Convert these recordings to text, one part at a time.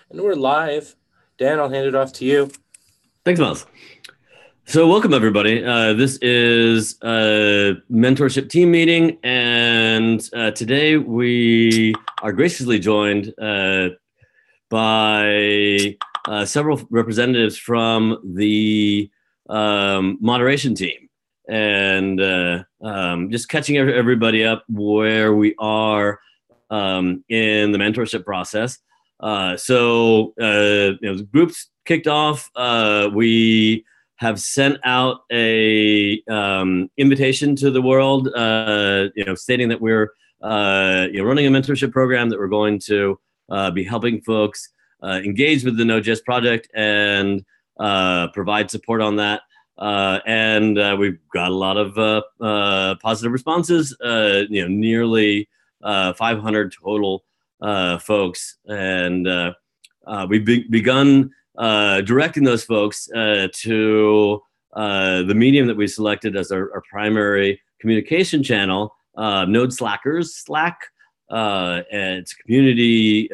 And we're live. Dan, I'll hand it off to you. Thanks, Miles. So welcome, everybody. This is a mentorship team meeting, and today we are graciously joined by several representatives from the moderation team, and just catching everybody up where we are in the mentorship process. The groups kicked off. We have sent out a invitation to the world, stating that we're running a mentorship program, that we're going to be helping folks engage with the Node.js project and provide support on that. We've got a lot of positive responses. Nearly 500 total folks, and we've begun directing those folks to the medium that we selected as our primary communication channel, Node Slackers, Slack. It's community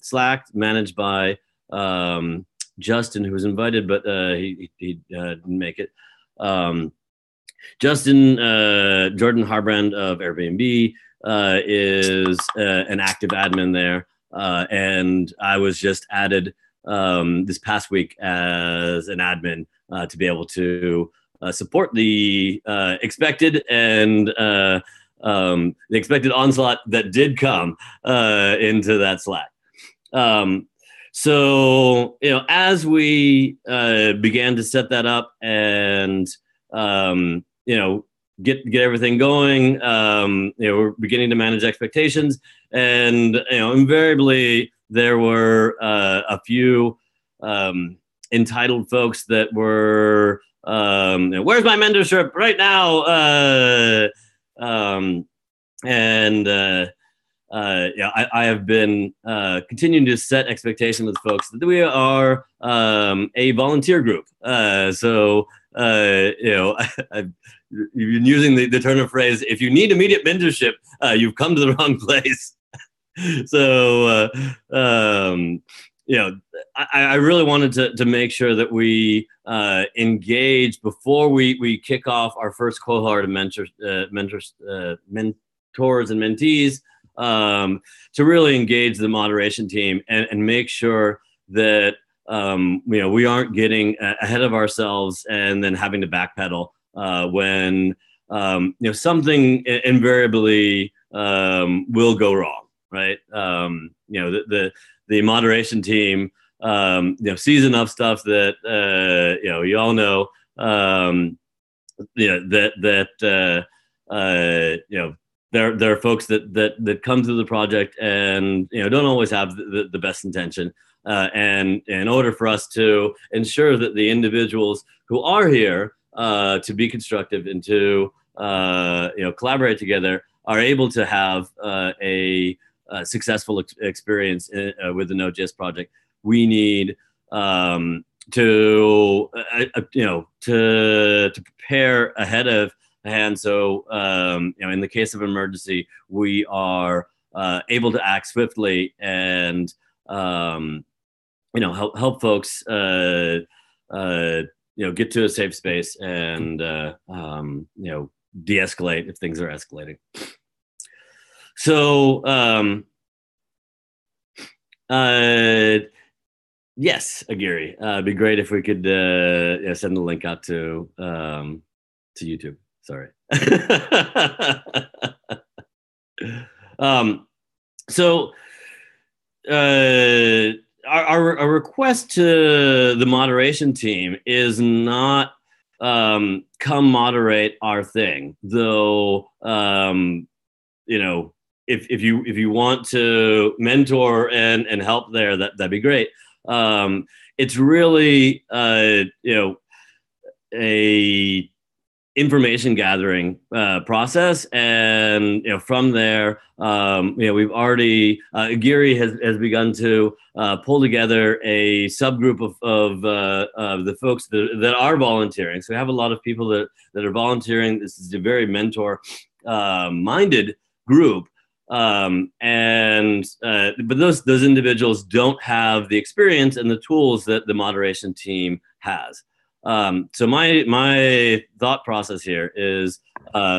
Slack managed by Justin, who was invited, but he didn't make it. Justin Jordan Harbrand of Airbnb is an active admin there, and I was just added this past week as an admin to be able to support the expected and the expected onslaught that did come into that Slack. As we began to set that up and get everything going, we're beginning to manage expectations, and invariably there were a few entitled folks that were, where's my mentorship right now? I have been continuing to set expectations with folks that we are a volunteer group. You've been using the turn of phrase, if you need immediate mentorship, you've come to the wrong place. I really wanted to make sure that we engage before we kick off our first cohort of mentors and mentees, to really engage the moderation team and make sure that we aren't getting ahead of ourselves and then having to backpedal when something invariably will go wrong, right? The moderation team sees enough stuff that you all know there are folks that come through the project and don't always have the best intention. And in order for us to ensure that the individuals who are here to be constructive and to collaborate together are able to have a successful experience with the Node.js project, we need to prepare ahead of hand. So in the case of emergency, we are able to act swiftly and help folks get to a safe space and de-escalate if things are escalating. So yes, Aguirre, it'd be great if we could send the link out to YouTube. Sorry. Our request to the moderation team is not come moderate our thing, though. If you want to mentor and help there, that'd be great. It's really a information gathering process, and from there, we've already Aguirre has begun to pull together a subgroup of the folks that are volunteering. So we have a lot of people that are volunteering. This is a very mentor minded group. But those individuals don't have the experience and the tools that the moderation team has. So my thought process here is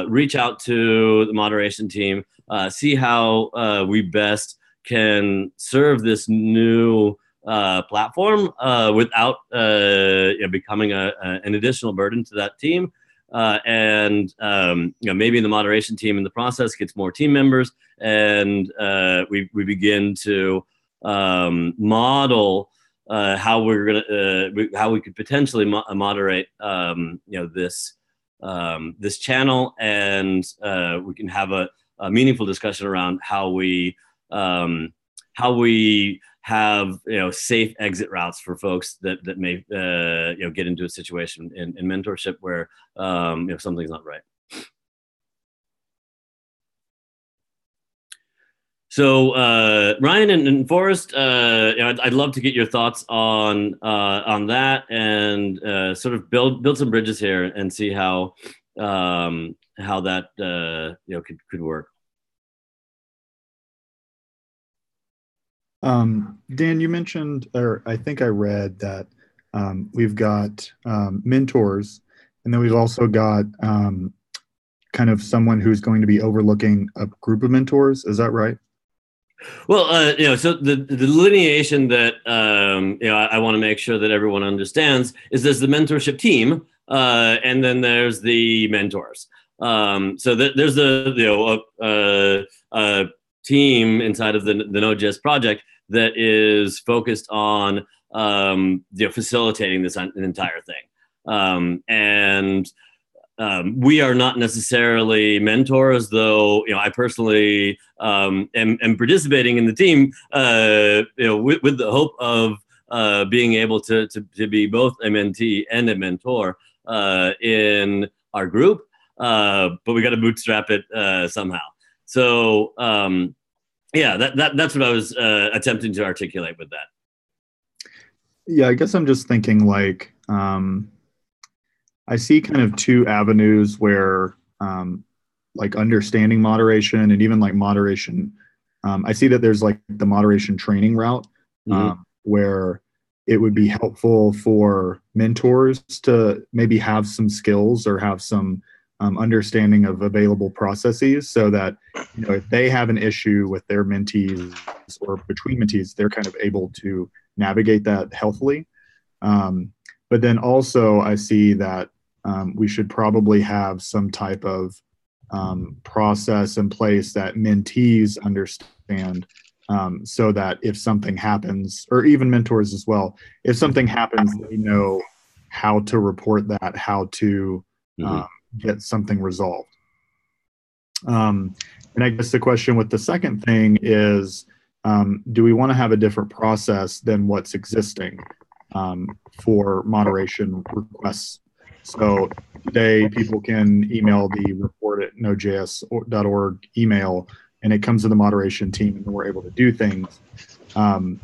reach out to the moderation team, see how we best can serve this new platform without becoming an additional burden to that team. Maybe the moderation team in the process gets more team members, and we begin to model how we're gonna how we could potentially moderate this channel, and we can have a meaningful discussion around how we have safe exit routes for folks that may get into a situation in mentorship where something's not right. So Ryan and Forrest, I'd love to get your thoughts on that, and sort of build some bridges here and see how that could work. Dan, you mentioned, or I think I read that we've got mentors, and then we've also got kind of someone who's going to be overlooking a group of mentors. Is that right? Well, so the delineation that I want to make sure that everyone understands is there's the mentorship team, and then there's the mentors. So there's a team inside of the node.js project that is focused on facilitating this entire thing, we are not necessarily mentors, though. I personally am participating in the team, with the hope of being able to be both a mentee and a mentor in our group. But we got to bootstrap it somehow. So that's what I was attempting to articulate with that. Yeah, I guess I'm just thinking like. I see kind of two avenues where like understanding moderation and even like moderation. I see that there's like the moderation training route, where it would be helpful for mentors to maybe have some skills or have some understanding of available processes, so that if they have an issue with their mentees or between mentees, they're kind of able to navigate that healthily. But then also I see that we should probably have some type of process in place that mentees understand, so that if something happens, or even mentors as well, if something happens, they know how to report that, how to get something resolved. And I guess the question with the second thing is, do we want to have a different process than what's existing for moderation requests? So today people can email the report@nodejs.org email, and it comes to the moderation team, and we're able to do things. A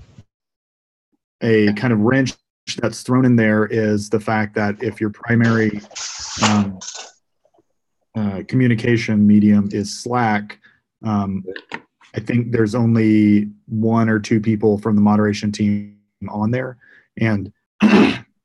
kind of wrench that's thrown in there is the fact that if your primary communication medium is Slack, I think there's only 1 or 2 people from the moderation team on there, and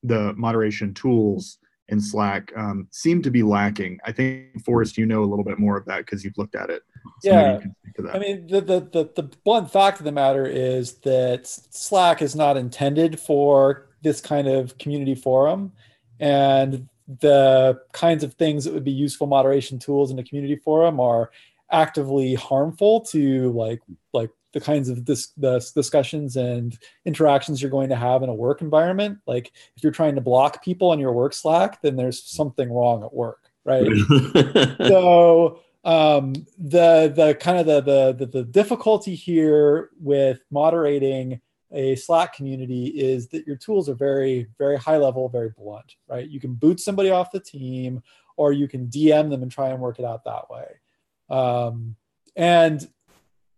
the moderation tools in Slack seem to be lacking. I think, Forrest, you know a little bit more of that because you've looked at it. So yeah, maybe you can speak to that. I mean, the blunt fact of the matter is that Slack is not intended for this kind of community forum, and the kinds of things that would be useful moderation tools in a community forum are actively harmful to like the kinds of the discussions and interactions you're going to have in a work environment. Like if you're trying to block people on your work Slack, then there's something wrong at work, right? So the kind of the difficulty here with moderating a Slack community is that your tools are very, very high level, very blunt, right? You can boot somebody off the team, or you can DM them and try and work it out that way. And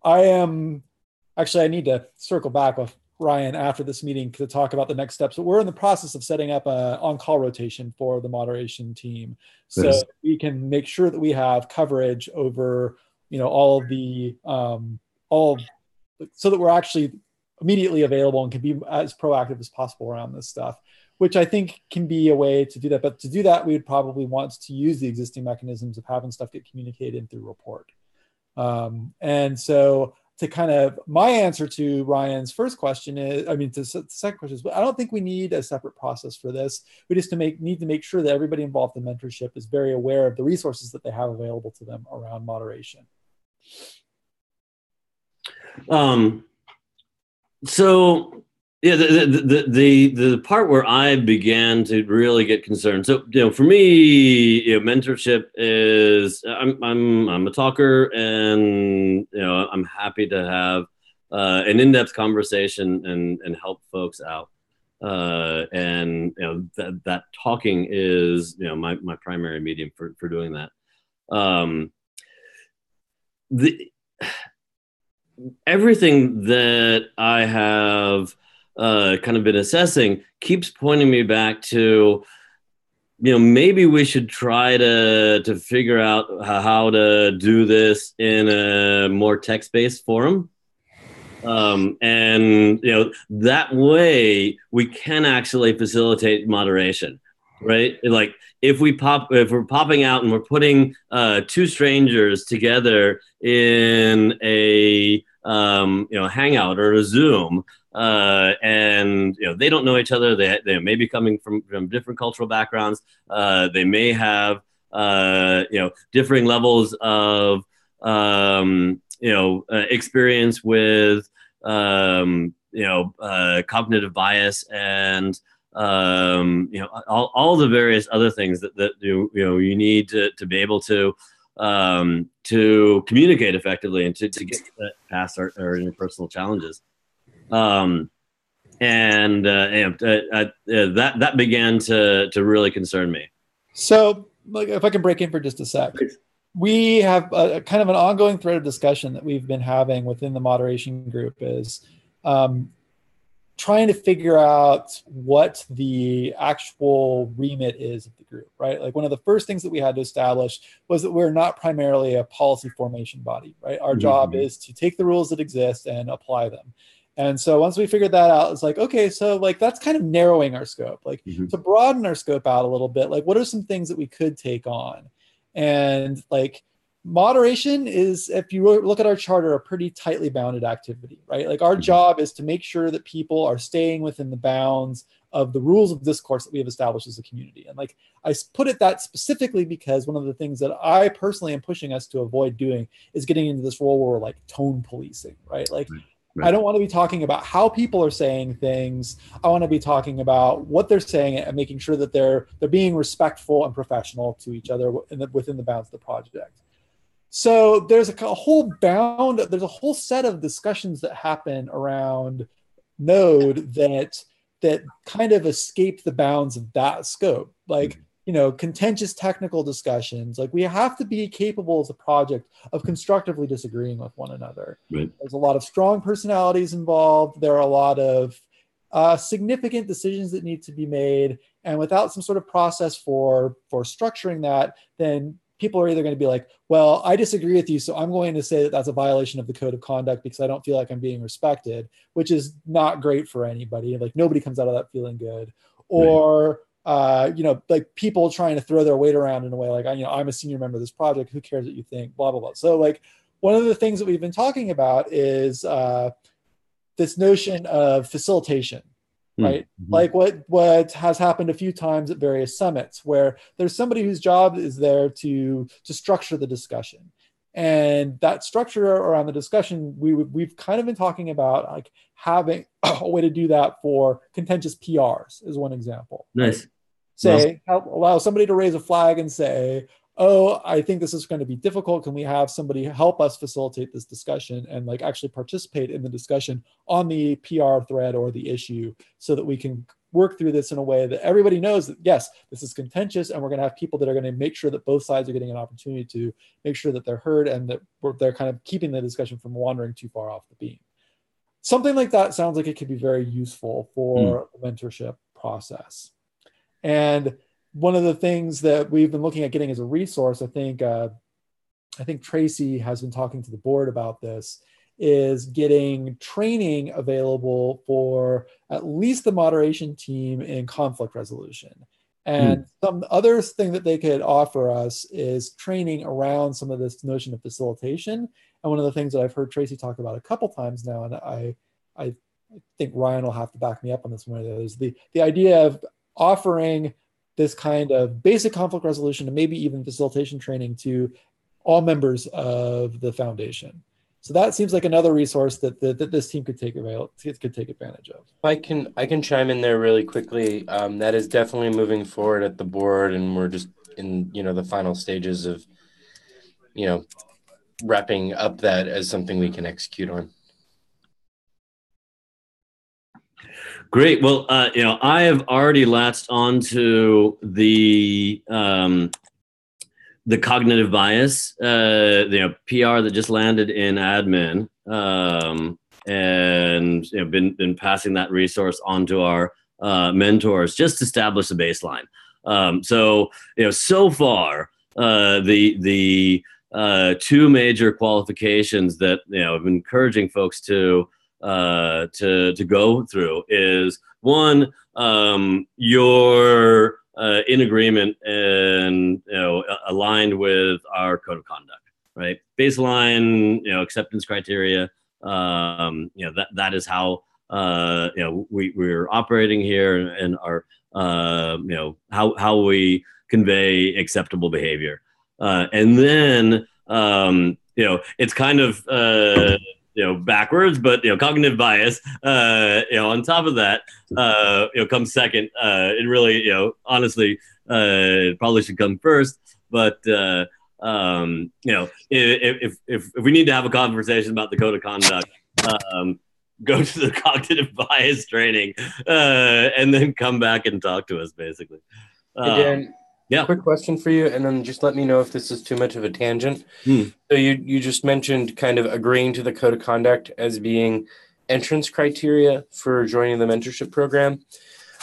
I need to circle back with Ryan after this meeting to talk about the next steps, but we're in the process of setting up an on-call rotation for the moderation team. So we can make sure that we have coverage over, all of the all so that we're actually immediately available and can be as proactive as possible around this stuff, which I think can be a way to do that. But to do that, we would probably want to use the existing mechanisms of having stuff get communicated through report. And so to kind of, my answer to Ryan's first question is, to the second question is, I don't think we need a separate process for this. We just need to make sure that everybody involved in mentorship is very aware of the resources that they have available to them around moderation. So yeah, the part where I began to really get concerned. So for me, mentorship is I'm a talker, and I'm happy to have an in-depth conversation and help folks out. And that talking is my primary medium for doing that. Everything that I have kind of been assessing keeps pointing me back to, maybe we should try to figure out how to do this in a more text-based forum. And that way we can actually facilitate moderation, right? Like if we're popping out and we're putting two strangers together in a hangout or a Zoom, and they don't know each other. They may be coming from different cultural backgrounds. They may have differing levels of experience with cognitive bias and all the various other things that you need to be able to communicate effectively and to get past our interpersonal challenges. That began to really concern me. So, if I can break in for just a sec. Please. We have a kind of an ongoing thread of discussion that we've been having within the moderation group is trying to figure out what the actual remit is of the group, right? Like one of the first things that we had to establish was that we're not primarily a policy formation body, right? Our job is to take the rules that exist and apply them. And so once we figured that out, it's like, okay, so that's kind of narrowing our scope, to broaden our scope out a little bit, what are some things that we could take on? And moderation is, if you look at our charter, a pretty tightly bounded activity, right? Our job is to make sure that people are staying within the bounds of the rules of discourse that we have established as a community. And I put it that specifically because one of the things that I personally am pushing us to avoid doing is getting into this role where we're tone policing, right? Right. I don't want to be talking about how people are saying things. I want to be talking about what they're saying and making sure that they're being respectful and professional to each other within the bounds of the project. So there's a whole set of discussions that happen around Node that kind of escape the bounds of that scope. Contentious technical discussions. We have to be capable as a project of constructively disagreeing with one another. Right. There's a lot of strong personalities involved. There are a lot of significant decisions that need to be made. And without some sort of process for structuring that, then people are either going to be like, well, I disagree with you, so I'm going to say that that's a violation of the code of conduct because I don't feel like I'm being respected, which is not great for anybody. Nobody comes out of that feeling good. Or people trying to throw their weight around in a way I'm a senior member of this project. Who cares what you think? Blah, blah, blah. So one of the things that we've been talking about is this notion of facilitation, right? What has happened a few times at various summits where there's somebody whose job is there to structure the discussion. And that structure around the discussion, we've kind of been talking about having a way to do that for contentious PRs is one example. Nice. Right? Allow somebody to raise a flag and say, oh, I think this is going to be difficult. Can we have somebody help us facilitate this discussion and actually participate in the discussion on the PR thread or the issue so that we can work through this in a way that everybody knows that, yes, this is contentious, and we're going to have people that are going to make sure that both sides are getting an opportunity to make sure that they're heard and that they're kind of keeping the discussion from wandering too far off the beam. Something like that sounds like it could be very useful for the mentorship process. And one of the things that we've been looking at getting as a resource, I think I think Tracy has been talking to the board about this, is getting training available for at least the moderation team in conflict resolution. And some other thing that they could offer us is training around some of this notion of facilitation. And one of the things that I've heard Tracy talk about a couple times now, and I think Ryan will have to back me up on this one, is the idea of offering this kind of basic conflict resolution and maybe even facilitation training to all members of the foundation. So that seems like another resource that this team could take advantage of. I can chime in there really quickly. That is definitely moving forward at the board, and we're just in the final stages of wrapping up that as something we can execute on. Great. Well, I have already latched onto the cognitive bias, PR that just landed in admin, and been passing that resource on to our mentors, just to establish a baseline. So far, the two major qualifications that I'm encouraging folks to go through is one, you're in agreement and aligned with our code of conduct, right? Baseline, acceptance criteria. That is how we're operating here, and our how we convey acceptable behavior, and then it's kind of backwards, but cognitive bias, on top of that, comes second. It really, honestly, it probably should come first. But if we need to have a conversation about the code of conduct, go to the cognitive bias training, and then come back and talk to us, basically. Hey, Dan, yeah. Quick question for you, and then just let me know if this is too much of a tangent. So you just mentioned kind of agreeing to the code of conduct as being entrance criteria for joining the mentorship program.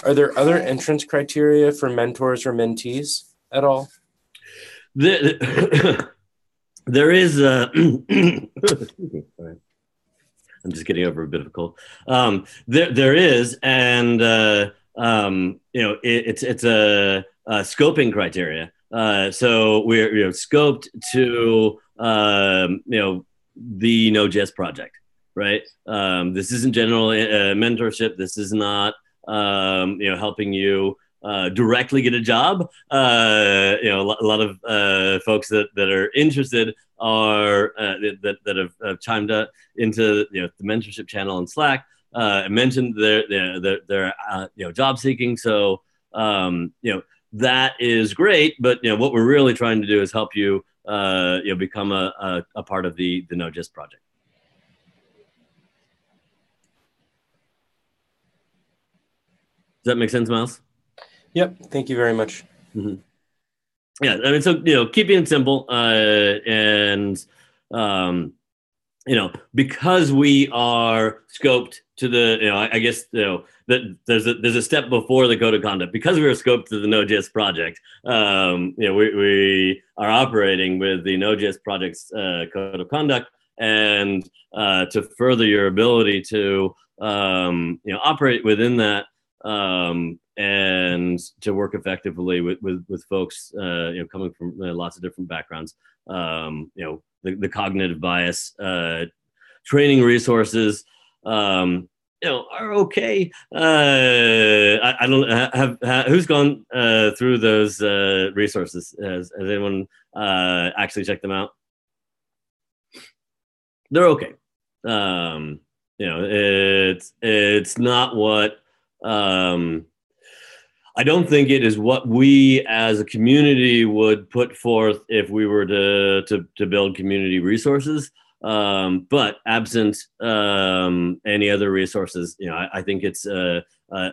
Are there other entrance criteria for mentors or mentees at all? There is sorry. I'm just getting over a bit of a cold. There is, and it's a scoping criteria. So we're scoped to the Node.js project, right? This isn't general mentorship. This is not helping you directly get a job. A lot of folks that are interested are that have chimed up into the mentorship channel on Slack. Mentioned they're job seeking. So that is great, but what we're really trying to do is help you become a part of the Node.js project. Does that make sense, Miles? Yep. Thank you very much. Mm-hmm. Yeah, I mean, so keeping it simple, and because we are scoped to the, I guess that there's a step before the code of conduct. Because we are scoped to the Node.js project, we are operating with the Node.js project's code of conduct, and to further your ability to operate within that. And to work effectively with folks, coming from lots of different backgrounds. The cognitive bias training resources, are okay. I don't have who's gone through those resources. Has anyone actually checked them out? They're okay. It's not what. I don't think it is what we as a community would put forth if we were to build community resources. But absent any other resources, I think it's a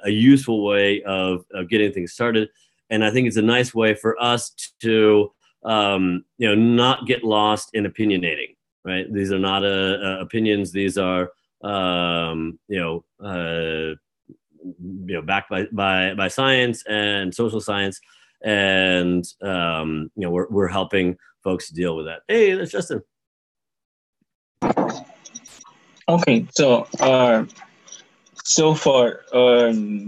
useful way of getting things started. And I think it's a nice way for us to not get lost in opinionating, right? These are not opinions. These are backed by science and social science, and we're helping folks deal with that. Hey, that's Justin. Okay, so far,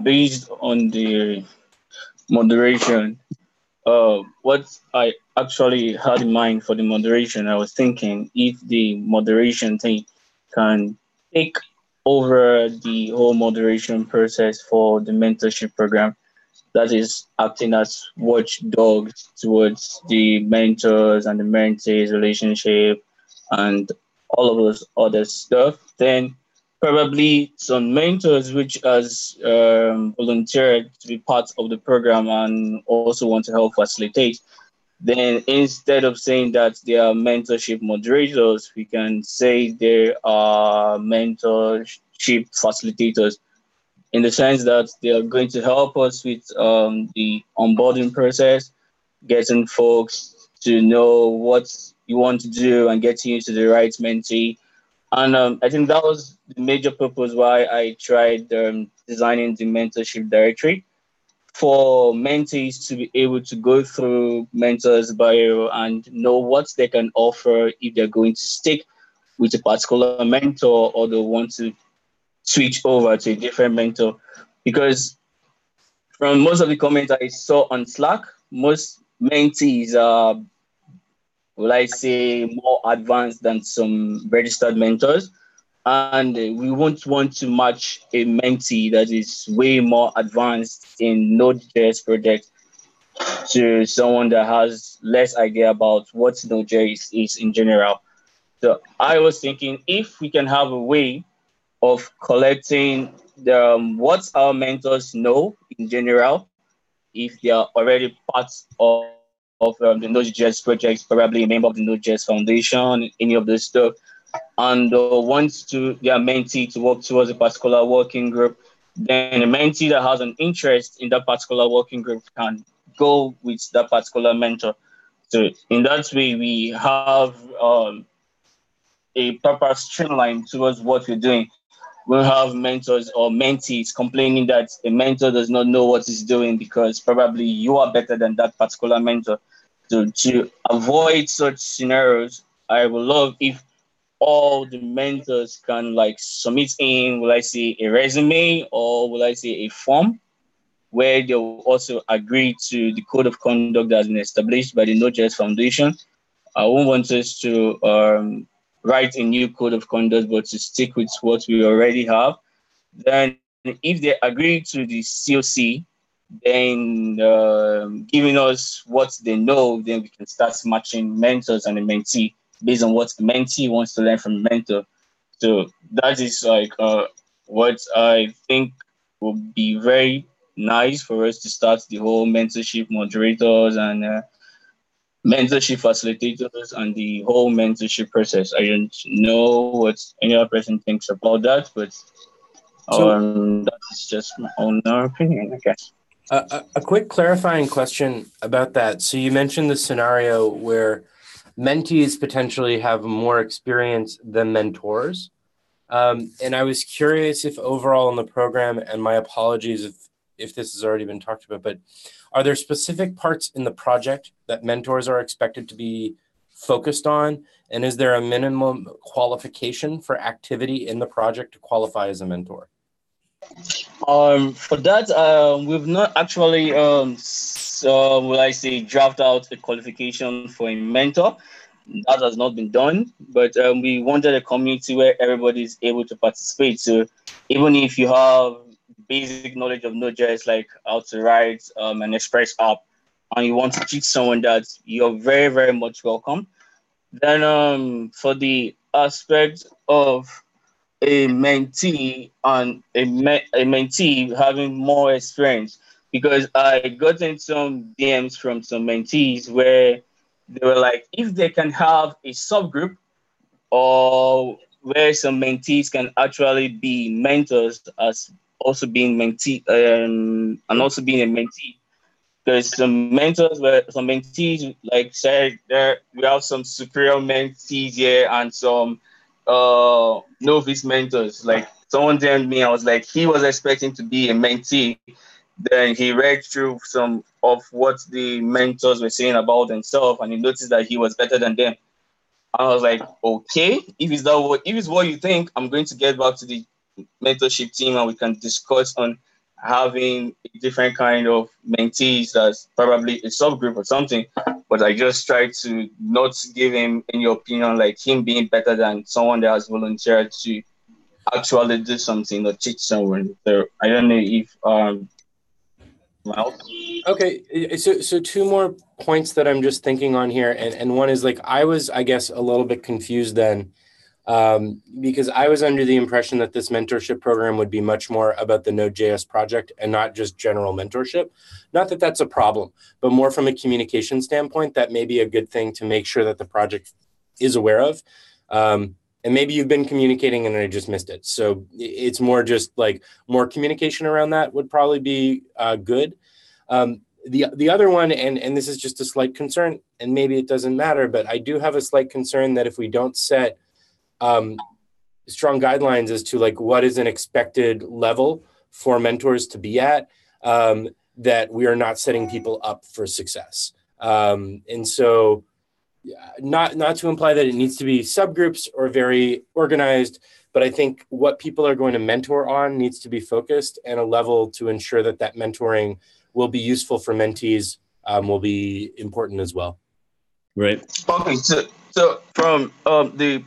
based on the moderation, what I actually had in mind for the moderation, I was thinking if the moderation thing can take over the whole moderation process for the mentorship program, that is acting as watchdogs towards the mentors and the mentees relationship and all of those other stuff, then probably some mentors which has volunteered to be part of the program and also want to help facilitate, then instead of saying that they are mentorship moderators, we can say they are mentorship facilitators, in the sense that they are going to help us with the onboarding process, getting folks to know what you want to do and getting you to the right mentee. And I think that was the major purpose why I tried designing the mentorship directory, for mentees to be able to go through mentors' bio and know what they can offer if they're going to stick with a particular mentor or they want to switch over to a different mentor. Because from most of the comments I saw on Slack, most mentees are, will I say, more advanced than some registered mentors. And we won't want to match a mentee that is way more advanced in node.js project to someone that has less idea about what node.js is in general. So I was thinking if we can have a way of collecting what our mentors know in general, if they are already part of the Node.js project, probably a member of the Node.js Foundation, any of this stuff, and wants to their mentee to work towards a particular working group, then a mentee that has an interest in that particular working group can go with that particular mentor. So in that way, we have a proper streamline towards what we're doing. We'll have mentors or mentees complaining that a mentor does not know what he's doing because probably you are better than that particular mentor. So to avoid such scenarios, I would love if all the mentors can like submit in, will I say, a resume or will I say a form where they will also agree to the code of conduct that has been established by the Node.js Foundation. I won't want us to write a new code of conduct, but to stick with what we already have. Then if they agree to the COC, then giving us what they know, then we can start matching mentors and the mentee based on what the mentee wants to learn from the mentor. So that is like what I think would be very nice for us to start the whole mentorship moderators and mentorship facilitators and the whole mentorship process. I don't know what any other person thinks about that, but that's just my own opinion, I guess. A quick clarifying question about that. So you mentioned the scenario where mentees potentially have more experience than mentors. And I was curious if overall in the program, and my apologies if this has already been talked about, but are there specific parts in the project that mentors are expected to be focused on? And is there a minimum qualification for activity in the project to qualify as a mentor? For that, we've not actually, will I say, draft out a qualification for a mentor. That has not been done, but we wanted a community where everybody is able to participate. So even if you have basic knowledge of Node.js, like how to write an Express app, and you want to teach someone that, you're very, very much welcome. Then for the aspect of a mentee and a mentee having more experience, because I got in some DMs from some mentees where they were like, if they can have a subgroup or where some mentees can actually be mentors as also being mentee and also being a mentee. Because some mentors were some mentees, like said, there we have some superior mentees here and some novice mentors. Like someone told me, I was like, he was expecting to be a mentee, Then he read through some of what the mentors were saying about themselves, and he noticed that he was better than them. I was like, okay, if it's what you think, I'm going to get back to the mentorship team and we can discuss on having a different kind of mentees that's probably a subgroup or something. But I just tried to not give him any opinion like him being better than someone that has volunteered to actually do something or teach someone. So I don't know if well. Okay, so two more points that I'm just thinking on here, and one is like I was, I guess, a little bit confused then, because I was under the impression that this mentorship program would be much more about the Node.js project and not just general mentorship. Not that that's a problem, but more from a communication standpoint, that may be a good thing to make sure that the project is aware of. And maybe you've been communicating and I just missed it. So it's more just like more communication around that would probably be good. The other one, and this is just a slight concern, and maybe it doesn't matter, but I do have a slight concern that if we don't set strong guidelines as to like what is an expected level for mentors to be at, that we are not setting people up for success. And so not to imply that it needs to be subgroups or very organized, but I think what people are going to mentor on needs to be focused, and a level to ensure that that mentoring will be useful for mentees will be important as well. Right. Okay, so from the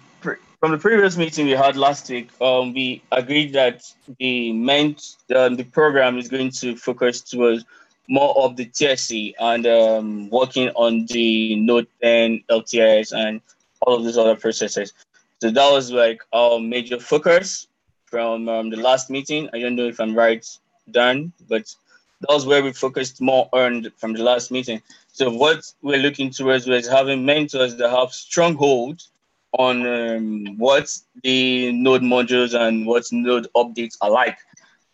previous meeting we had last week, we agreed that the program is going to focus towards more of the TSC and working on the Node 10, LTS, and all of these other processes. So that was like our major focus from the last meeting. I don't know if I'm right, Dan, but that was where we focused more on from the last meeting. So what we're looking towards was having mentors that have stronghold on what the Node modules and what Node updates are like.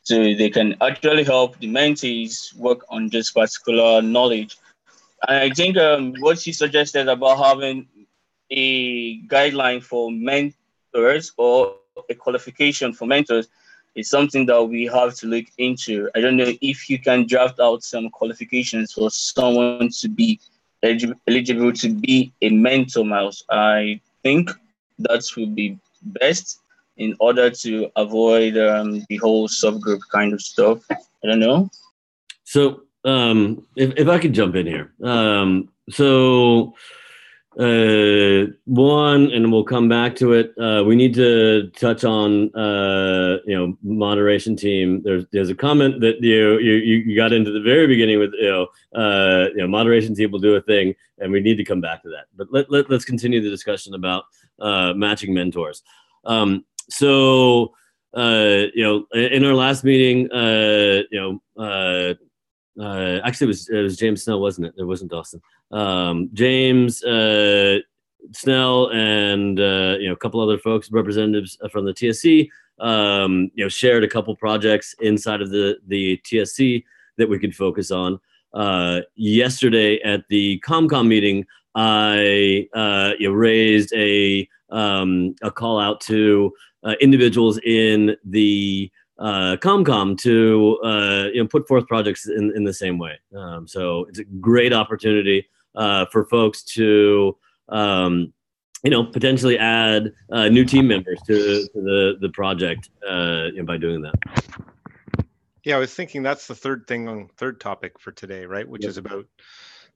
So they can actually help the mentees work on this particular knowledge. And I think what she suggested about having a guideline for mentors or a qualification for mentors is something that we have to look into. I don't know if you can draft out some qualifications for someone to be eligible to be a mentor mouse. I think that would be best in order to avoid the whole subgroup kind of stuff. I don't know. So if I could jump in here. One, and we'll come back to it. We need to touch on moderation team. There's a comment that you got into the very beginning with moderation team will do a thing, and we need to come back to that. But let's continue the discussion about matching mentors. So in our last meeting, actually it was James Snell, wasn't it? It wasn't Dawson. James Snell and a couple other folks, representatives from the TSC, shared a couple projects inside of the TSC that we could focus on. Yesterday at the ComCom meeting, I raised a call out to individuals in the ComCom to put forth projects in the same way. So it's a great opportunity for folks to potentially add new team members to the project by doing that. Yeah, I was thinking that's the third topic for today, right? Which is about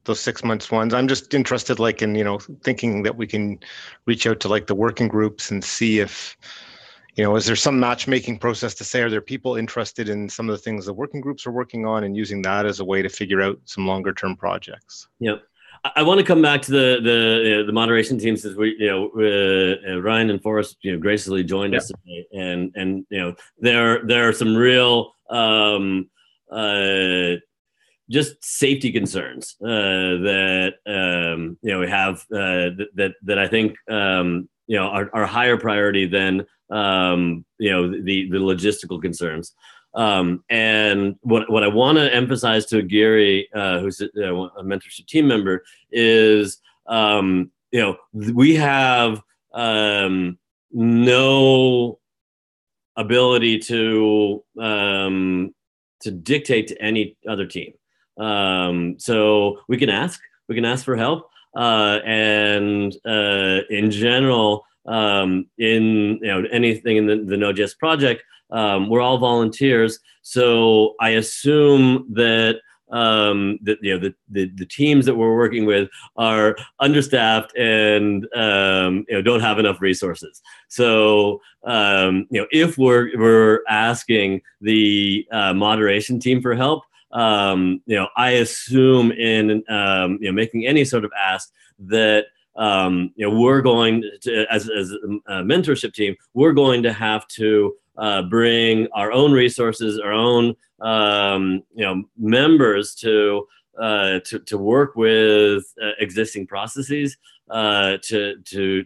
those 6 months ones. I'm just interested, in thinking that we can reach out to the working groups and see if is there some matchmaking process to say, are there people interested in some of the things the working groups are working on, and using that as a way to figure out some longer term projects? Yep. I want to come back to the moderation team, since we Ryan and Forrest graciously joined us today, and there are some real just safety concerns that we have that I think are higher priority than the logistical concerns. And what I want to emphasize to Gary, who's a mentorship team member, is we have no ability to dictate to any other team. So we can ask for help, and in general, in anything in the Node.js project, we're all volunteers. So I assume that the teams that we're working with are understaffed and don't have enough resources. So if we're asking the moderation team for help, I assume in making any sort of ask that we're going to, as a mentorship team, we're going to have to bring our own resources, our own members to work with existing processes to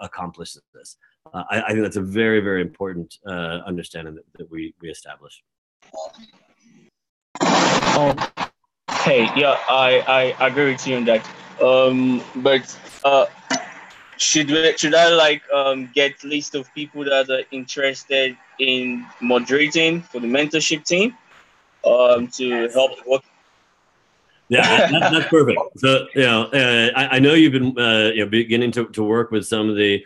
accomplish this. I think that's a very, very important understanding that we establish. Hey, yeah, I agree with you on that. But should I like get list of people that are interested in moderating for the mentorship team to help work? Yeah, that's perfect. So I know you've been beginning to work with some of the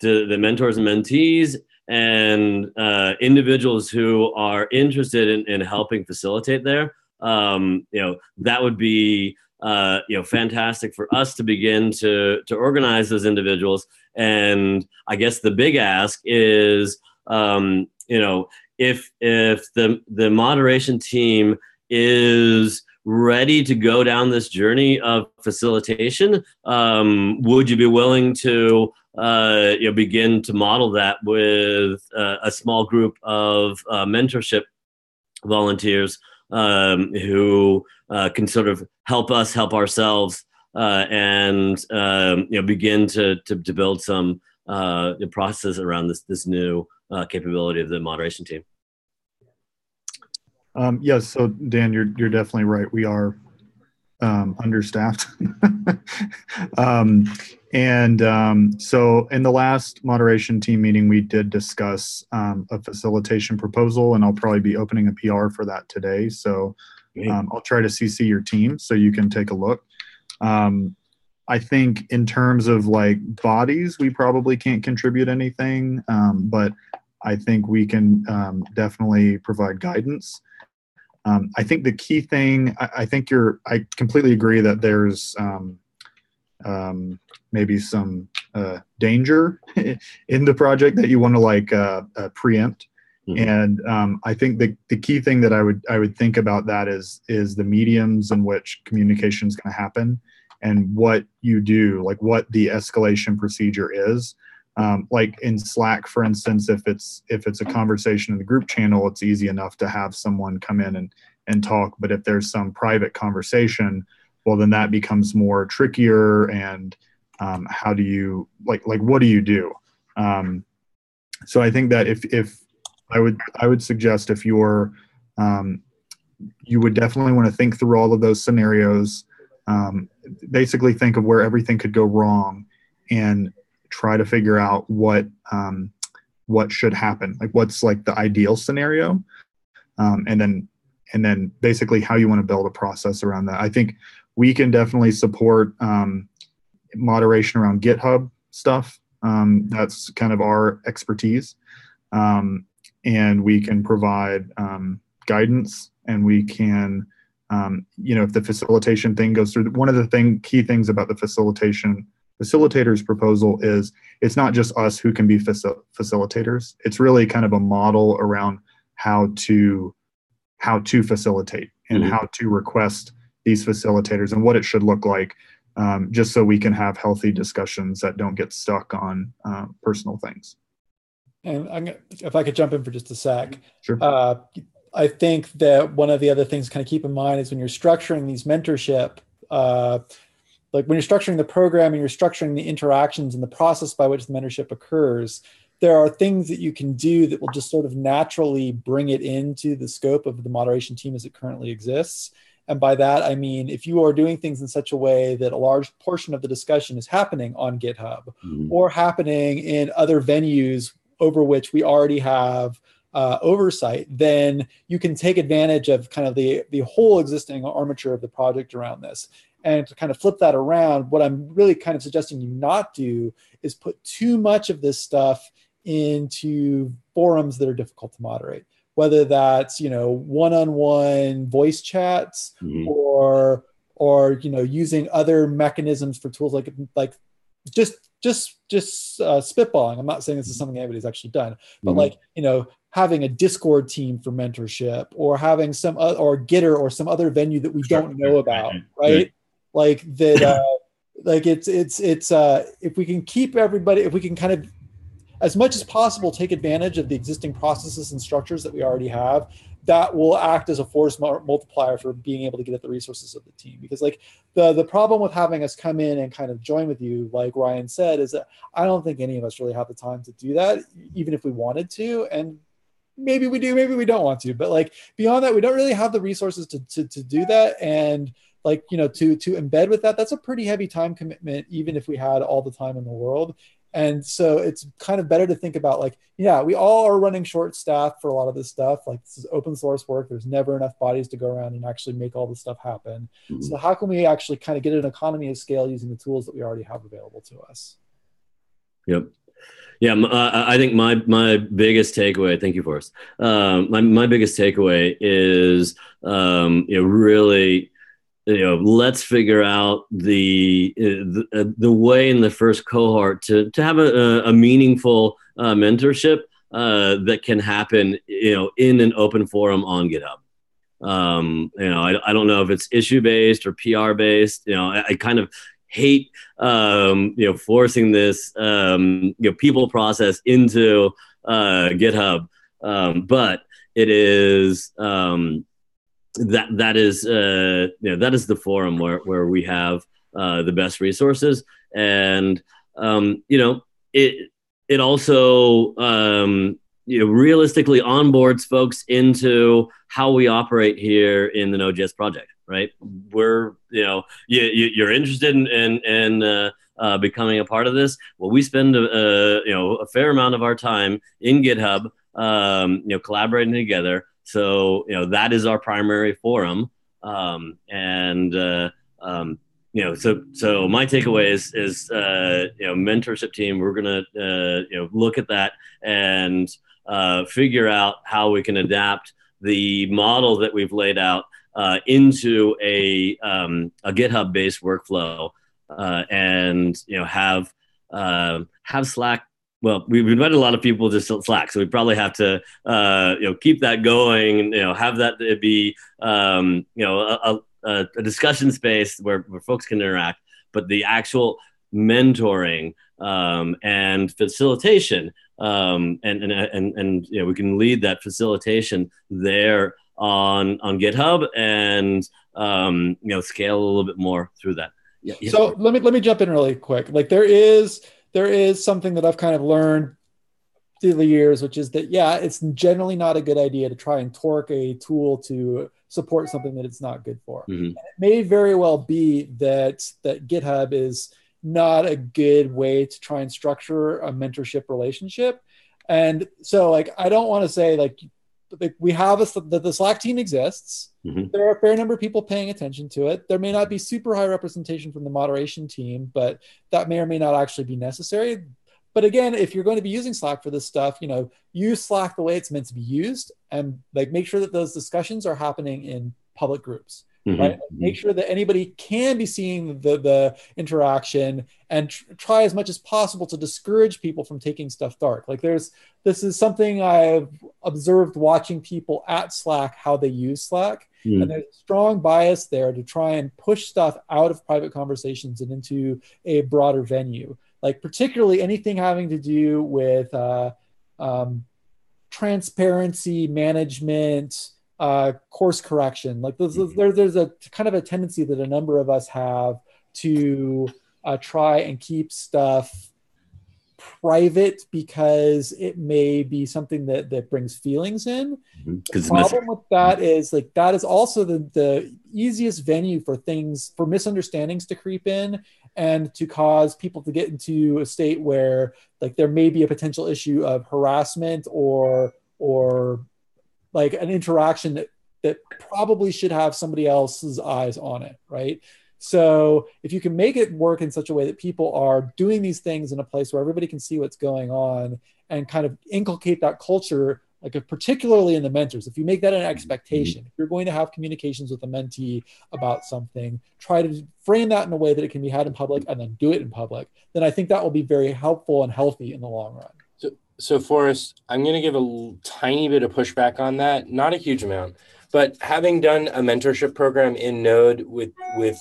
mentors and mentees and individuals who are interested in helping facilitate there. That would be fantastic for us to begin to organize those individuals. And I guess the big ask is, if the moderation team is ready to go down this journey of facilitation, would you be willing to begin to model that with a small group of mentorship volunteers who can sort of help us help ourselves and begin to build some process around this new capability of the moderation team? Yes, so Dan, you're definitely right. We are understaffed. So in the last moderation team meeting, we did discuss a facilitation proposal, and I'll probably be opening a PR for that today. So I'll try to CC your team so you can take a look. I think in terms of like bodies, we probably can't contribute anything, but I think we can definitely provide guidance. I think the key thing, I completely agree that there's maybe some danger in the project that you want to preempt. Mm-hmm. And I think the key thing that I would think about that is the mediums in which communication is going to happen and what you do, like what the escalation procedure is. Like in Slack, for instance, if it's a conversation in the group channel, it's easy enough to have someone come in and talk. But if there's some private conversation, well, then that becomes more trickier. And how do you what do you do? So I think that if I would suggest if you're you would definitely want to think through all of those scenarios. Basically, think of where everything could go wrong and try to figure out what should happen, like what's like the ideal scenario, and then basically how you want to build a process around that. I think we can definitely support moderation around GitHub stuff. That's kind of our expertise, and we can provide guidance, and we can if the facilitation thing goes through. One of the key things about the facilitator's proposal is it's not just us who can be facilitators. It's really kind of a model around how to facilitate and mm-hmm. how to request these facilitators and what it should look like, just so we can have healthy discussions that don't get stuck on personal things. And if I could jump in for just a sec. Sure. I think that one of the other things to kind of keep in mind is when you're structuring these mentorship, like when you're structuring the program and you're structuring the interactions and the process by which the mentorship occurs, there are things that you can do that will just sort of naturally bring it into the scope of the moderation team as it currently exists. And by that, I mean, if you are doing things in such a way that a large portion of the discussion is happening on GitHub mm-hmm. or happening in other venues over which we already have oversight, then you can take advantage of kind of the whole existing armature of the project around this. And to kind of flip that around, what I'm really kind of suggesting you not do is put too much of this stuff into forums that are difficult to moderate, whether that's, one-on-one voice chats, or using other mechanisms for tools like just spitballing. I'm not saying this is something anybody's actually done, but having a Discord team for mentorship, or having or Gitter or some other venue that we don't know about, right? Like that, if we can keep everybody, if we can kind of, as much as possible, take advantage of the existing processes and structures that we already have, that will act as a force multiplier for being able to get at the resources of the team. Because the problem with having us come in and kind of join with you, like Ryan said, is that I don't think any of us really have the time to do that, even if we wanted to. And maybe we do, maybe we don't want to, but beyond that, we don't really have the resources to do that. And to embed with that, that's a pretty heavy time commitment, even if we had all the time in the world. And so it's kind of better to think about we all are running short staff for a lot of this stuff. This is open source work. There's never enough bodies to go around and actually make all this stuff happen. So how can we actually kind of get an economy of scale using the tools that we already have available to us? Yep. Yeah, I think my biggest takeaway. Thank you, Forrest. My biggest takeaway is really, let's figure out the way in the first cohort to have a meaningful mentorship that can happen in an open forum on GitHub. I don't know if it's issue based or PR based. I kind of hate forcing this people process into GitHub, but it is that is the forum where we have the best resources, and it also realistically onboards folks into how we operate here in the Node.js project. Right, we're you're interested in becoming a part of this. Well, we spend a fair amount of our time in GitHub, collaborating together. So that is our primary forum, so my takeaway is mentorship team. We're gonna look at that and figure out how we can adapt the model that we've laid out into a GitHub-based workflow, and have Slack. Well, we've invited a lot of people to Slack, so we probably have to keep that going. Have that be a discussion space where folks can interact. But the actual mentoring and facilitation, and we can lead that facilitation there on GitHub, and scale a little bit more through that. Yeah. So let me jump in really quick. There is something that I've kind of learned through the years, which is that it's generally not a good idea to try and torque a tool to support something that it's not good for. Mm-hmm. It may very well be that GitHub is not a good way to try and structure a mentorship relationship. And so I don't want to say we have the Slack team exists. Mm-hmm. There are a fair number of people paying attention to it. There may not be super high representation from the moderation team, but that may or may not actually be necessary. But again, if you're going to be using Slack for this stuff, use Slack the way it's meant to be used, and make sure that those discussions are happening in public groups. Mm-hmm. Right? Make sure that anybody can be seeing the interaction, and try as much as possible to discourage people from taking stuff dark. This is something I've observed watching people at Slack, how they use Slack. Mm-hmm. And there's a strong bias there to try and push stuff out of private conversations and into a broader venue. Particularly anything having to do with transparency management, course correction. There's a kind of a tendency that a number of us have to try and keep stuff private because it may be something that brings feelings in. The problem with that is that is also the easiest venue for misunderstandings to creep in and to cause people to get into a state where there may be a potential issue of harassment or or like an interaction that probably should have somebody else's eyes on it, right? So if you can make it work in such a way that people are doing these things in a place where everybody can see what's going on and kind of inculcate that culture, like particularly in the mentors, if you make that an expectation, if you're going to have communications with a mentee about something, try to frame that in a way that it can be had in public and then do it in public, then I think that will be very helpful and healthy in the long run. So Forrest, I'm going to give a tiny bit of pushback on that, not a huge amount. But having done a mentorship program in Node with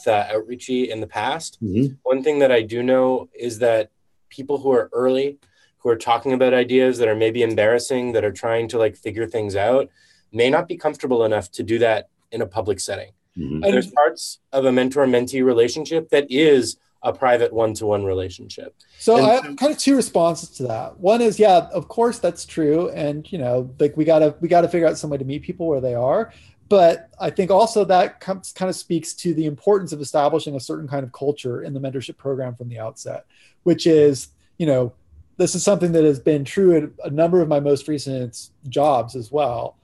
Outreachy in the past, one thing that I do know is that people who are early, who are talking about ideas that are maybe embarrassing, that are trying to like figure things out, may not be comfortable enough to do that in a public setting. And there's parts of a mentor-mentee relationship that is a private one-to-one relationship. So I have kind of two responses to that. One is, yeah, of course that's true. And, you know, like we gotta figure out some way to meet people where they are. But I think also that kind of speaks to the importance of establishing a certain kind of culture in the mentorship program from the outset, which is, you know, this is something that has been true in a number of my most recent jobs as well,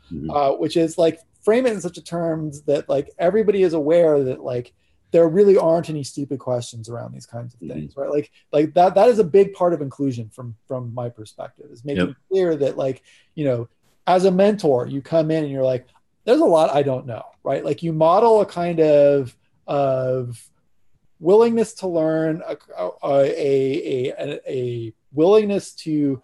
which is like frame it in such a terms that like everybody is aware that like there really aren't any stupid questions around these kinds of things, right? Like that is a big part of inclusion from my perspective, is making it clear that like, you know, as a mentor, you come in and you're like, there's a lot I don't know, right? Like you model a kind of willingness to learn, a willingness to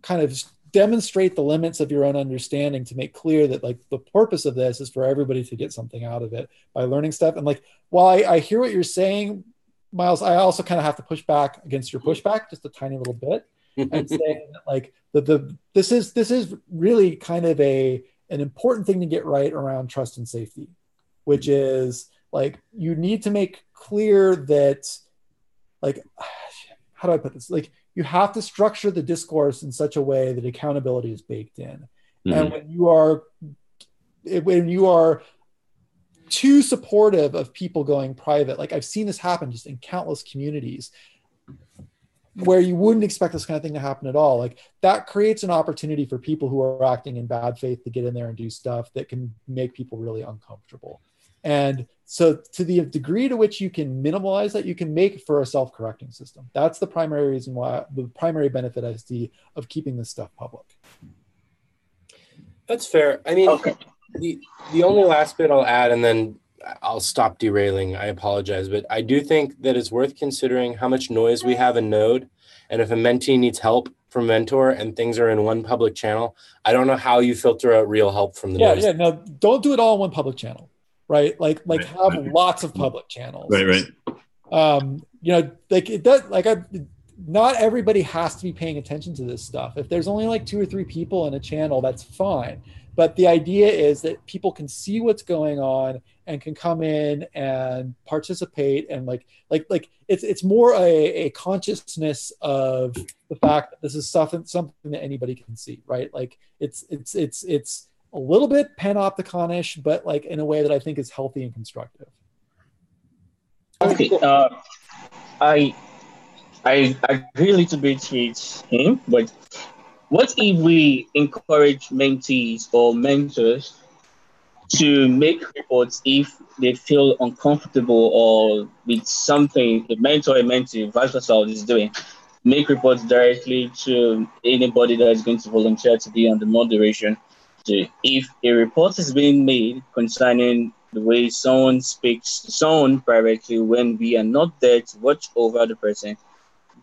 kind of demonstrate the limits of your own understanding, to make clear that like the purpose of this is for everybody to get something out of it by learning stuff. And like, while I hear what you're saying, Miles, I also kind of have to push back against your pushback just a tiny little bit and say that like this is really kind of an important thing to get right around trust and safety, which is like, you need to make clear that like, how do I put this? Like, you have to structure the discourse in such a way that accountability is baked in. And when you are too supportive of people going private, like I've seen this happen just in countless communities where you wouldn't expect this kind of thing to happen at all. Like that creates an opportunity for people who are acting in bad faith to get in there and do stuff that can make people really uncomfortable. And so to the degree to which you can minimize that, you can make for a self-correcting system. That's the primary reason why, the primary benefit I see of keeping this stuff public. That's fair. I mean, the only last bit I'll add, and then I'll stop derailing, I apologize, but I do think that it's worth considering how much noise we have in Node. And if a mentee needs help from mentor and things are in one public channel, I don't know how you filter out real help from the noise. Yeah, no, don't do it all in one public channel. Right, like have lots of public channels. Right. You know, like it does. Like not everybody has to be paying attention to this stuff. If there's only like 2 or 3 people in a channel, that's fine. But the idea is that people can see what's going on and can come in and participate, and like it's more a consciousness of the fact that this is something that anybody can see. Right, like it's a little bit panopticon-ish, but like in a way that I think is healthy and constructive. Okay, I agree a little bit with him, but what if we encourage mentees or mentors to make reports if they feel uncomfortable or with something a mentor or mentee, vice versa, is doing? Make reports directly to anybody that is going to volunteer to be on the moderation. If a report is being made concerning the way someone speaks to someone privately when we are not there to watch over the person,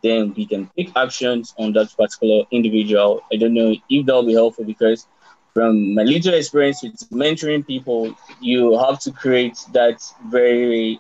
then we can take actions on that particular individual. I don't know if that will be helpful, because from my little experience with mentoring people, you have to create that very,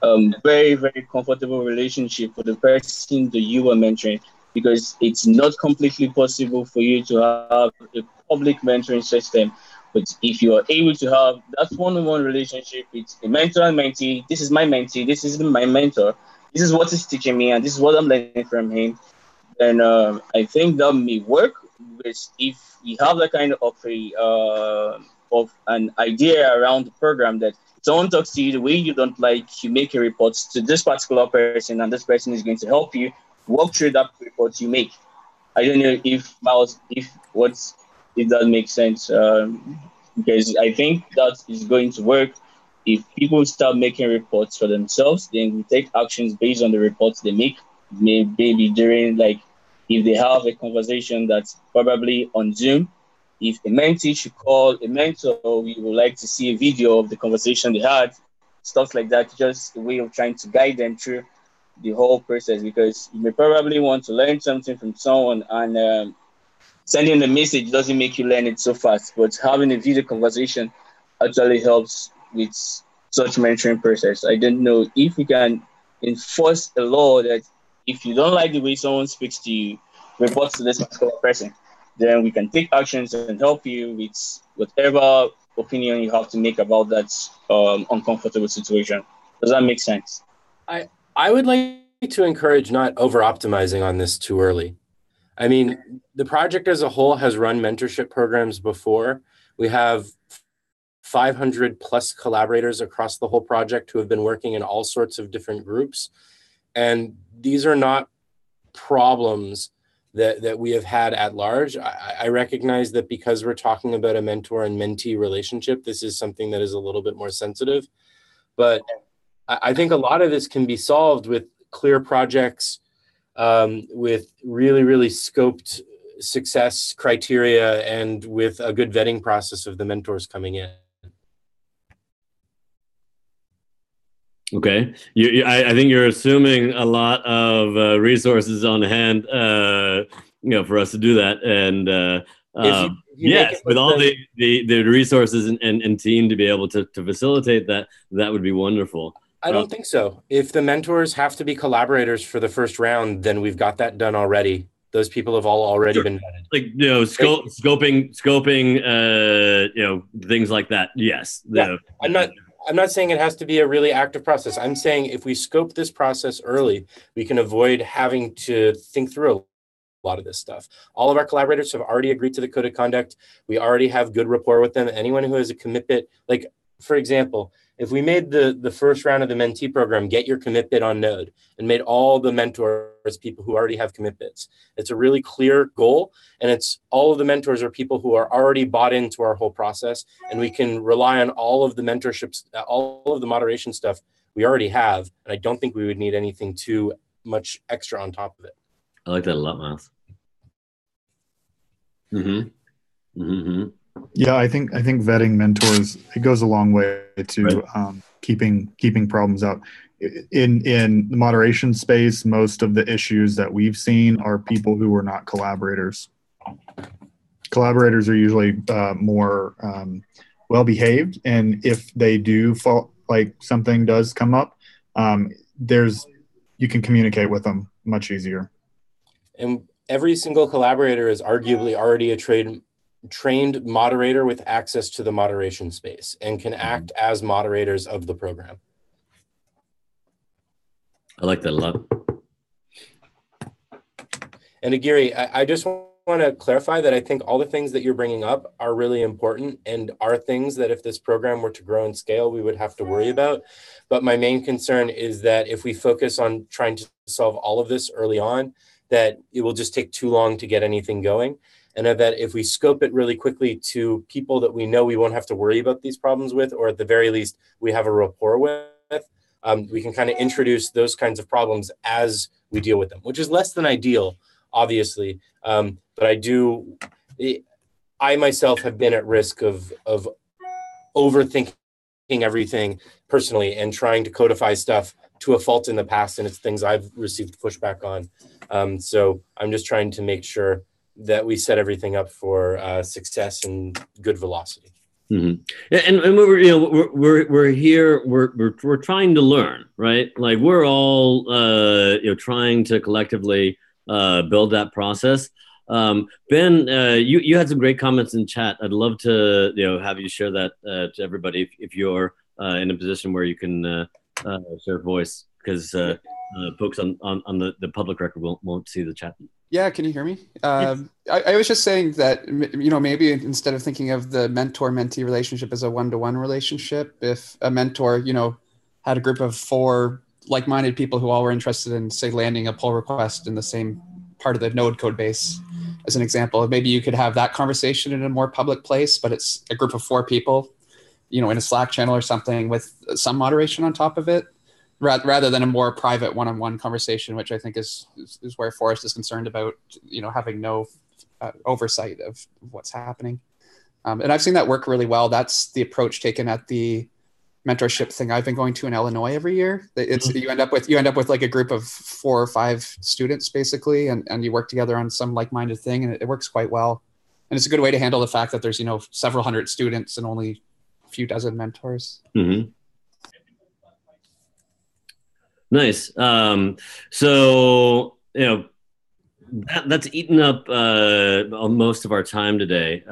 very comfortable relationship with the person that you are mentoring, because it's not completely possible for you to have a public mentoring system. But if you are able to have that one-on-one relationship with a mentor and mentee, this is my mentee, this is my mentor, this is what he's teaching me, and this is what I'm learning from him, then I think that may work. But if you have that kind of an idea around the program that someone talks to you the way you don't like, you make a report to this particular person, and this person is going to help you walk through that report you make. I don't know if Miles, if that makes sense, because I think that is going to work. If people start making reports for themselves, then we take actions based on the reports they make. Maybe during, like, if they have a conversation that's probably on Zoom, if a mentee should call a mentor, we would like to see a video of the conversation they had, stuff like that. Just a way of trying to guide them through the whole process, because you may probably want to learn something from someone, and sending a message doesn't make you learn it so fast, but having a video conversation actually helps with such mentoring process. I don't know if we can enforce a law that if you don't like the way someone speaks to you, report to this particular person. Then we can take actions and help you with whatever opinion you have to make about that uncomfortable situation. Does that make sense? I would like to encourage not over optimizing on this too early. I mean, the project as a whole has run mentorship programs before. We have 500 plus collaborators across the whole project who have been working in all sorts of different groups. And these are not problems that we have had at large. I recognize that because we're talking about a mentor and mentee relationship, this is something that is a little bit more sensitive. But I think a lot of this can be solved with clear projects, with really, really scoped success criteria, and with a good vetting process of the mentors coming in. Okay, I think you're assuming a lot of resources on hand, for us to do that, and yes, with all the resources and team to be able to facilitate that, that would be wonderful. I don't think so. If the mentors have to be collaborators for the first round, then we've got that done already. Those people have all already been vetted. Like, scoping, things like that. Yes. Yeah. I'm not saying it has to be a really active process. I'm saying if we scope this process early, we can avoid having to think through a lot of this stuff. All of our collaborators have already agreed to the code of conduct. We already have good rapport with them. Anyone who has a commit bit, like, for example, if we made the first round of the mentee program, get your commit bit on Node, and made all the mentors people who already have commit bits, it's a really clear goal. And it's all of the mentors are people who are already bought into our whole process. And we can rely on all of the mentorships, all of the moderation stuff we already have. And I don't think we would need anything too much extra on top of it. I like that a lot, Miles. Mm-hmm. Mm-hmm. Yeah, I think vetting mentors, it goes a long way to keeping problems out. In the moderation space, most of the issues that we've seen are people who are not collaborators. Collaborators are usually more well behaved, and if they do fall, like something does come up, you can communicate with them much easier. And every single collaborator is arguably already a trained moderator with access to the moderation space and can act as moderators of the program. I like that a lot. And Aguirre, I just want to clarify that I think all the things that you're bringing up are really important and are things that if this program were to grow and scale, we would have to worry about. But my main concern is that if we focus on trying to solve all of this early on, that it will just take too long to get anything going. And that if we scope it really quickly to people that we know we won't have to worry about these problems with, or at the very least, we have a rapport with, we can kind of introduce those kinds of problems as we deal with them, which is less than ideal, obviously. But I myself have been at risk of overthinking everything personally and trying to codify stuff to a fault in the past. And it's things I've received pushback on. So I'm just trying to make sure that we set everything up for success and good velocity. Mm-hmm. And we're here. We're trying to learn, right? Like we're all trying to collectively build that process. Ben, you had some great comments in chat. I'd love to have you share that to everybody if you're in a position where you can share voice, because folks on the public record won't see the chat. Yeah, can you hear me? I was just saying that, maybe instead of thinking of the mentor-mentee relationship as a one-to-one relationship, if a mentor, had a group of 4 like-minded people who all were interested in, say, landing a pull request in the same part of the node code base, as an example. Maybe you could have that conversation in a more public place, but it's a group of 4 people, in a Slack channel or something with some moderation on top of it, rather than a more private one-on-one conversation, which I think is where Forrest is concerned about, having no oversight of what's happening. And I've seen that work really well. That's the approach taken at the mentorship thing I've been going to in Illinois every year. It's you end up with like a group of 4 or 5 students basically, and you work together on some like-minded thing, and it works quite well. And it's a good way to handle the fact that there's several hundred students and only a few dozen mentors. Mm-hmm. Nice. So that's eaten up most of our time today.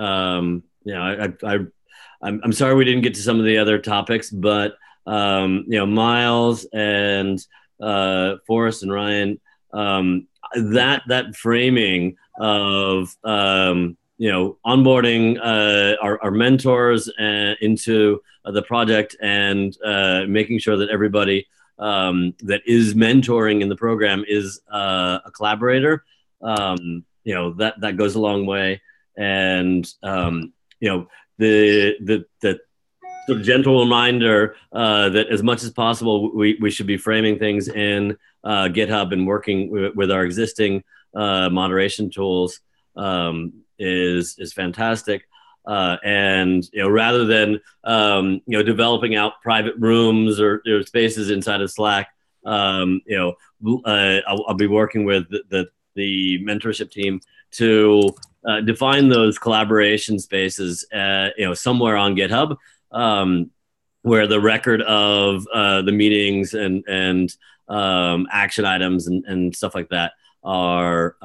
I'm sorry we didn't get to some of the other topics, but Miles and Forrest and Ryan, that framing of onboarding our mentors into the project and making sure that everybody that is mentoring in the program is a collaborator. That goes a long way, and the sort of gentle reminder that as much as possible we should be framing things in GitHub and working with our existing moderation tools is fantastic. And rather than developing out private rooms or spaces inside of Slack, I'll be working with the mentorship team to define those collaboration spaces, somewhere on GitHub, where the record of the meetings and action items and stuff like that are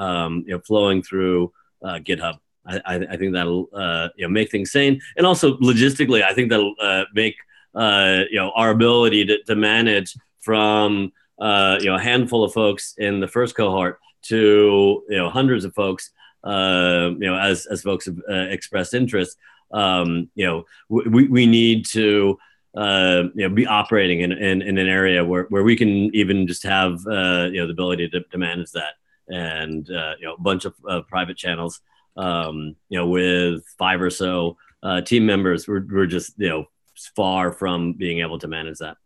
flowing through GitHub. I think that'll make things sane, and also logistically, I think that'll make our ability to manage from a handful of folks in the first cohort to hundreds of folks. As folks have expressed interest, we need to be operating in an area where we can even just have the ability to manage that, and a bunch of private channels. With 5 or so team members, we're just far from being able to manage that.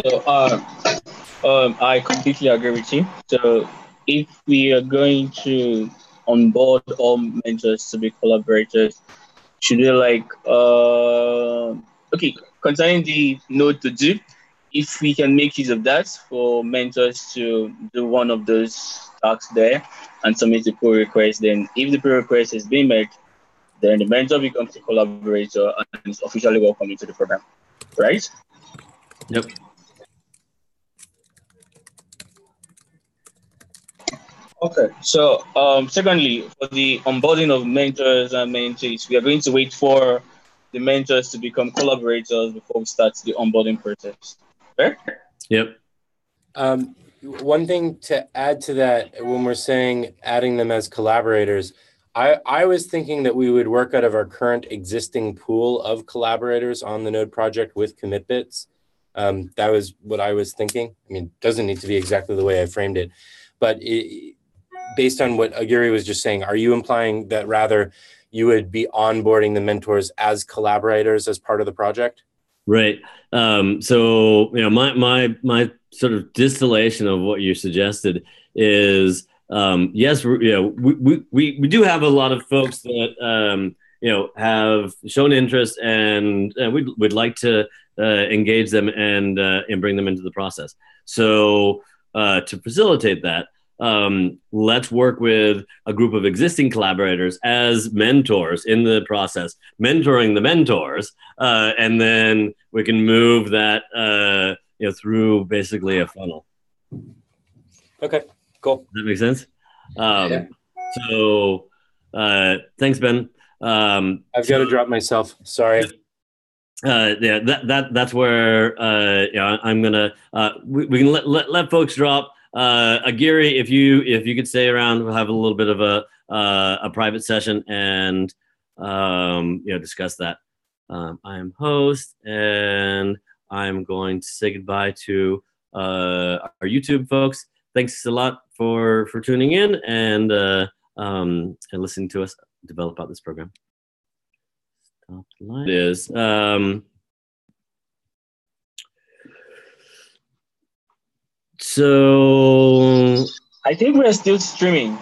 So I completely agree with you. So if we are going to onboard all mentors to be collaborators, should we concerning the node.js, if we can make use of that for mentors to do one of those tasks there and submit the pull request, then if the pull request is being met, then the mentor becomes a collaborator and is officially welcome into the program, right? Yep. Okay, so secondly, for the onboarding of mentors and mentees, we are going to wait for the mentors to become collaborators before we start the onboarding process. Right? Yep. One thing to add to that, when we're saying adding them as collaborators, I was thinking that we would work out of our current existing pool of collaborators on the Node project with commit bits. That was what I was thinking. I mean, it doesn't need to be exactly the way I framed it, but based on what Aguirre was just saying, are you implying that rather you would be onboarding the mentors as collaborators as part of the project? Right. So my sort of distillation of what you suggested is yes, we do have a lot of folks that have shown interest, and we'd like to engage them and bring them into the process. So to facilitate that, let's work with a group of existing collaborators as mentors in the process, mentoring the mentors, and then we can move that through basically a funnel. Okay, cool. Does that make sense? Yeah. So thanks, Ben. I've got to drop myself. Sorry. Yeah, that's where I'm gonna we can let folks drop. Aguirre, if you could stay around, we'll have a little bit of a private session and discuss that. I'm host, and I'm going to say goodbye to our YouTube folks. Thanks a lot for tuning in and listening to us develop out this program. Stop the line. It is. So I think we're still streaming.